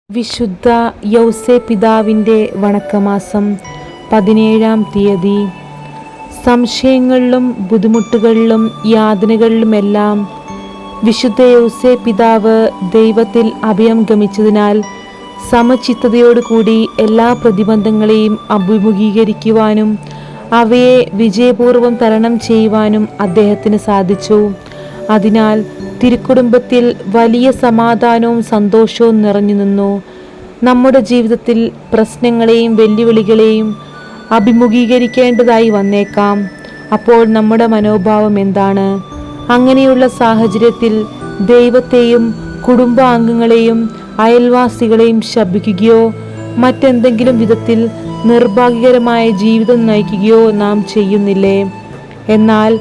വിശുദ്ധ യൗസേപ്പിതാവിൻ്റെ വണക്കമാസം 17-ാം തീയതി. സംശയങ്ങളിലും ബുദ്ധിമുട്ടുകളിലും യാതനകളിലുമെല്ലാം വിശുദ്ധ യൗസേപ്പിതാവ് ദൈവത്തിൽ അഭയം ഗമിച്ചതിനാൽ സമചിത്തതയോടുകൂടി എല്ലാ പ്രതിബന്ധങ്ങളെയും അഭിമുഖീകരിക്കുവാനും അവയെ വിജയപൂർവ്വം തരണം ചെയ്യുവാനും അദ്ദേഹത്തിന് സാധിച്ചു. അതിനാൽ തിരുക്കുടുംബത്തിൽ വലിയ സമാധാനവും സന്തോഷവും നിറഞ്ഞു നിന്നു. നമ്മുടെ ജീവിതത്തിൽ പ്രശ്നങ്ങളെയും വെല്ലുവിളികളെയും അഭിമുഖീകരിക്കേണ്ടതായി വന്നേക്കാം. അപ്പോൾ നമ്മുടെ മനോഭാവം എന്താണ്? അങ്ങനെയുള്ള സാഹചര്യത്തിൽ ദൈവത്തെയും കുടുംബാംഗങ്ങളെയും അയൽവാസികളെയും ശപിക്കുകയോ മറ്റെന്തെങ്കിലും വിധത്തിൽ നിർഭാഗ്യകരമായ ജീവിതം നയിക്കുകയോ നാം ചെയ്യുന്നില്ലേ? എന്നാൽ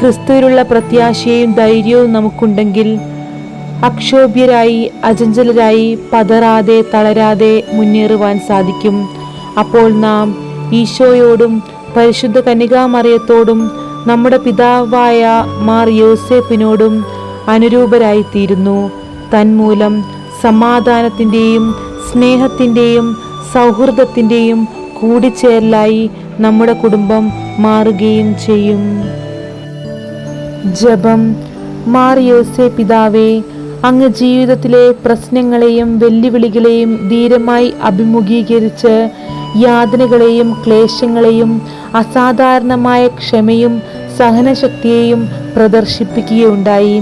ക്രിസ്തുവിലുള്ള പ്രത്യാശയും ധൈര്യവും നമുക്കുണ്ടെങ്കിൽ അക്ഷോഭ്യരായി അചഞ്ചലരായി പതറാതെ തളരാതെ മുന്നേറുവാൻ സാധിക്കും. അപ്പോൾ നാം ഈശോയോടും പരിശുദ്ധ കന്യകാമറിയത്തോടും നമ്മുടെ പിതാവായ മാർ യോസേപ്പിനോടും അനുരൂപരായിത്തീരുന്നു. തന്മൂലം സമാധാനത്തിൻ്റെയും സ്നേഹത്തിൻ്റെയും സൗഹൃദത്തിൻ്റെയും കൂടിച്ചേരലായി നമ്മുടെ കുടുംബം മാറുകയും ചെയ്യും. ജപം. മാർ യോസേപ്പിതാവേ, അങ്ങ് ജീവിതത്തിലെ പ്രശ്നങ്ങളെയും വെല്ലുവിളികളെയും ധീരമായി അഭിമുഖീകരിച്ച് യാതനകളെയും ക്ലേശങ്ങളെയും അസാധാരണമായ ക്ഷമയും സഹനശക്തിയെയും പ്രദർശിപ്പിക്കുകയുണ്ടായി.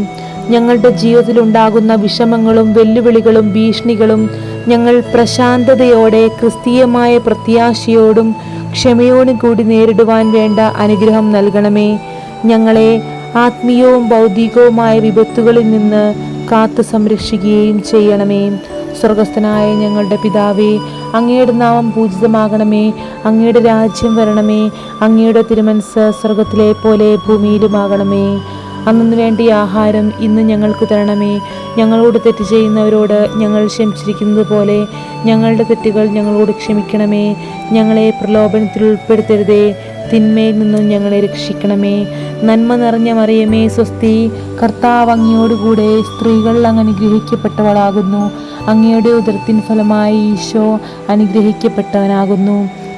ഞങ്ങളുടെ ജീവിതത്തിലുണ്ടാകുന്ന വിഷമങ്ങളും വെല്ലുവിളികളും ഭീഷണികളും ഞങ്ങൾ പ്രശാന്തതയോടെ ക്രിസ്തീയമായ പ്രത്യാശയോടും ക്ഷമയോടും കൂടി നേരിടുവാൻ വേണ്ട അനുഗ്രഹം നൽകണമേ. ഞങ്ങളെ ആത്മീയവും ഭൗതികവുമായ വിപത്തുകളിൽ നിന്ന് കാത്തു സംരക്ഷിക്കുകയും ചെയ്യണമേ. സ്വർഗസ്ഥനായ ഞങ്ങളുടെ പിതാവേ, അങ്ങയുടെ നാമം പൂജിതമാകണമേ. അങ്ങയുടെ രാജ്യം വരണമേ. അങ്ങയുടെ തിരുമനസ്സ് സ്വർഗത്തിലെ പോലെ ഭൂമിയിലുമാകണമേ. അന്നു വേണ്ടിയ ആഹാരം ഇന്ന് ഞങ്ങൾക്ക് തരണമേ. ഞങ്ങളോട് തെറ്റ് ചെയ്യുന്നവരോട് ഞങ്ങൾ ക്ഷമിച്ചിരിക്കുന്നത് പോലെ ഞങ്ങളുടെ തെറ്റുകൾ ഞങ്ങളോട് ക്ഷമിക്കണമേ. ഞങ്ങളെ പ്രലോഭനത്തിൽ ഉൾപ്പെടുത്തരുതേ, തിന്മയിൽ നിന്നും ഞങ്ങളെ രക്ഷിക്കണമേ. നന്മ നിറഞ്ഞ മറിയമേ സ്വസ്തി, കർത്താവ് അങ്ങയോടുകൂടെ സ്ത്രീകൾ അങ്ങ് അനുഗ്രഹിക്കപ്പെട്ടവളാകുന്നു. അങ്ങയുടെ ഉദരത്തിൻ ഫലമായി ഈശോ അനുഗ്രഹിക്കപ്പെട്ടവനാകുന്നു.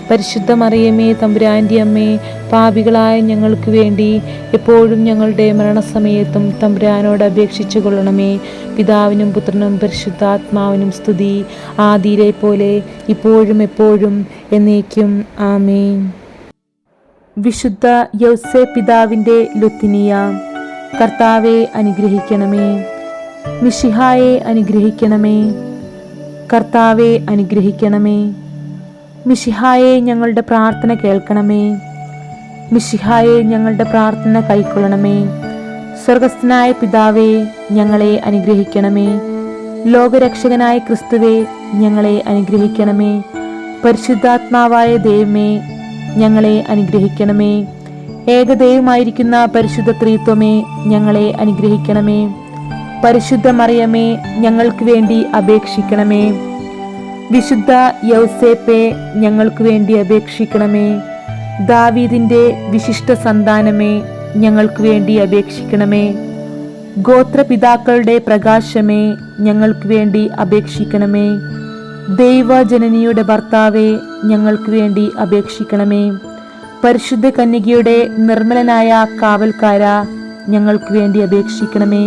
പരിശുദ്ധ മറിയമേ തമ്പുരാൻ്റെ അമ്മേ, പാപികളായ ഞങ്ങൾക്ക് വേണ്ടി എപ്പോഴും ഞങ്ങളുടെ മരണസമയത്തും തമ്പുരാനോട് അപേക്ഷിച്ചു കൊള്ളണമേ. പിതാവിനും പുത്രനും പരിശുദ്ധാത്മാവിനും സ്തുതി, ആദിയിലെ പോലെ ഇപ്പോഴും എപ്പോഴും എന്നേക്കും. ആമേൻ. വിശുദ്ധ യൗസേപ്പിതാവിൻ്റെ ലുത്തിനിയ. കർത്താവെ അനുഗ്രഹിക്കണമേ. മിശിഹായെ അനുഗ്രഹിക്കണമേ. കർത്താവെ അനുഗ്രഹിക്കണമേ. മിശിഹായെ ഞങ്ങളുടെ പ്രാർത്ഥന കേൾക്കണമേ. മിശിഹായെ ഞങ്ങളുടെ പ്രാർത്ഥന കൈക്കൊള്ളണമേ. സ്വർഗസ്ഥനായ പിതാവേ, ഞങ്ങളെ അനുഗ്രഹിക്കണമേ. ലോകരക്ഷകനായ ക്രിസ്തുവേ, ഞങ്ങളെ അനുഗ്രഹിക്കണമേ. പരിശുദ്ധാത്മാവായ ദൈവമേ, ഞങ്ങളെ അനുഗ്രഹിക്കണമേ. ഏകദൈവമായിരിക്കുന്ന പരിശുദ്ധ ത്രിത്വമേ, ഞങ്ങളെ അനുഗ്രഹിക്കണമേ. പരിശുദ്ധ മറിയമേ, ഞങ്ങൾക്ക് വേണ്ടി അപേക്ഷിക്കണമേ. വിശുദ്ധ യൗസേപ്പേ, ഞങ്ങൾക്ക് വേണ്ടി അപേക്ഷിക്കണമേ. ദാവീദിന്റെ വിശിഷ്ട സന്താനമേ, ഞങ്ങൾക്ക് വേണ്ടി അപേക്ഷിക്കണമേ. ഗോത്രപിതാക്കളുടെ പ്രകാശമേ, ഞങ്ങൾക്ക് വേണ്ടി അപേക്ഷിക്കണമേ. ദൈവജനനിയുടെ ഭർത്താവേ, ഞങ്ങൾക്ക് വേണ്ടി അപേക്ഷിക്കണമേ. പരിശുദ്ധ കന്യകയുടെ നിർമ്മലനായ കാവൽക്കാര, ഞങ്ങൾക്ക് വേണ്ടി അപേക്ഷിക്കണമേ.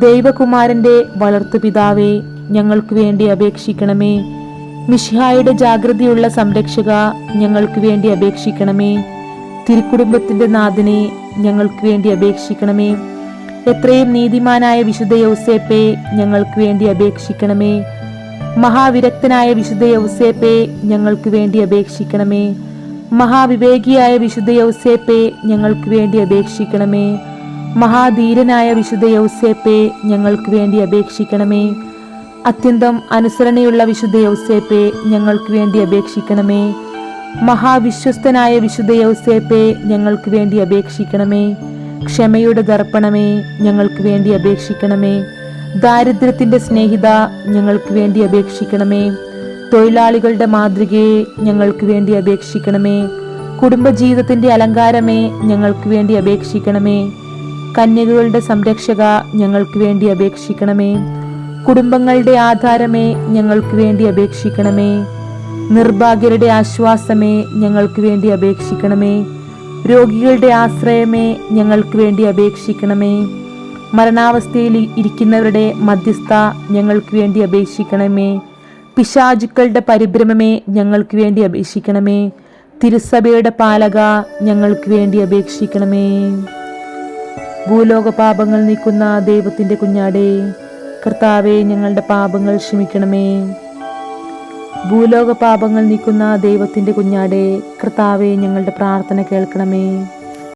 ദൈവകുമാരന്റെ വളർത്തുപിതാവേ, ഞങ്ങൾക്ക് വേണ്ടി അപേക്ഷിക്കണമേ. മിശിഹായുടെ ജാഗ്രതയുള്ള സംരക്ഷക, ഞങ്ങൾക്ക് വേണ്ടി അപേക്ഷിക്കണമേ. തിരുക്കുടുംബത്തിന്റെ നാഥനെ, ഞങ്ങൾക്ക് വേണ്ടി അപേക്ഷിക്കണമേ. എത്രയും നീതിമാനായ വിശുദ്ധ യൗസേപ്പേ, ഞങ്ങൾക്ക് വേണ്ടി അപേക്ഷിക്കണമേ. മഹാവിരക്തനായ വിശുദ്ധ യൗസേപ്പേ, ഞങ്ങൾക്ക് വേണ്ടി അപേക്ഷിക്കണമേ. മഹാവിവേകിയായ വിശുദ്ധ യൗസേപ്പേ, ഞങ്ങൾക്ക് വേണ്ടി അപേക്ഷിക്കണമേ. മഹാധീരനായ വിശുദ്ധ യൗസേപ്പേ, ഞങ്ങൾക്ക് വേണ്ടി അപേക്ഷിക്കണമേ. അത്യന്തം അനുസരണയുള്ള വിശുദ്ധ യൗസേപ്പേ, ഞങ്ങൾക്ക് വേണ്ടി അപേക്ഷിക്കണമേ. മഹാവിശ്വസ്തനായ വിശുദ്ധ യൗസേപ്പേ, ഞങ്ങൾക്ക് വേണ്ടി അപേക്ഷിക്കണമേ. ക്ഷമയുടെ ദർപ്പണമേ, ഞങ്ങൾക്ക് വേണ്ടി അപേക്ഷിക്കണമേ. ദാരിദ്ര്യത്തിന്റെ സ്നേഹിത, ഞങ്ങൾക്ക് വേണ്ടി അപേക്ഷിക്കണമേ. തൊഴിലാളികളുടെ മാതൃകയെ, ഞങ്ങൾക്ക് വേണ്ടി അപേക്ഷിക്കണമേ. കുടുംബജീവിതത്തിന്റെ അലങ്കാരമേ, ഞങ്ങൾക്ക് വേണ്ടി അപേക്ഷിക്കണമേ. കന്യകകളുടെ സംരക്ഷക, ഞങ്ങൾക്ക് വേണ്ടി അപേക്ഷിക്കണമേ. കുടുംബങ്ങളുടെ ആധാരമേ, ഞങ്ങൾക്ക് വേണ്ടി അപേക്ഷിക്കണമേ. നിർഭാഗ്യരുടെ ആശ്വാസമേ, ഞങ്ങൾക്ക് വേണ്ടി അപേക്ഷിക്കണമേ. രോഗികളുടെ ആശ്രയമേ, ഞങ്ങൾക്ക് വേണ്ടി അപേക്ഷിക്കണമേ. മരണാവസ്ഥയിൽ ഇരിക്കുന്നവരുടെ മധ്യസ്ഥ, ഞങ്ങൾക്ക് വേണ്ടി അപേക്ഷിക്കണമേ. പിശാചുക്കളുടെ പരിഭ്രമമേ, ഞങ്ങൾക്ക് വേണ്ടി അപേക്ഷിക്കണമേ. തിരുസഭയുടെ പാലക, ഞങ്ങൾക്ക് വേണ്ടി അപേക്ഷിക്കണമേ. ഭൂലോക പാപങ്ങൾ നീക്കുന്ന ദൈവത്തിന്റെ കുഞ്ഞാടേ, കർത്താവേ, ഞങ്ങളുടെ പാപങ്ങൾ ക്ഷമിക്കണമേ. ഭൂലോക പാപങ്ങൾ നീക്കുന്ന ദൈവത്തിന്റെ കുഞ്ഞാടേ, കർത്താവേ, ഞങ്ങളുടെ പ്രാർത്ഥന കേൾക്കണമേ.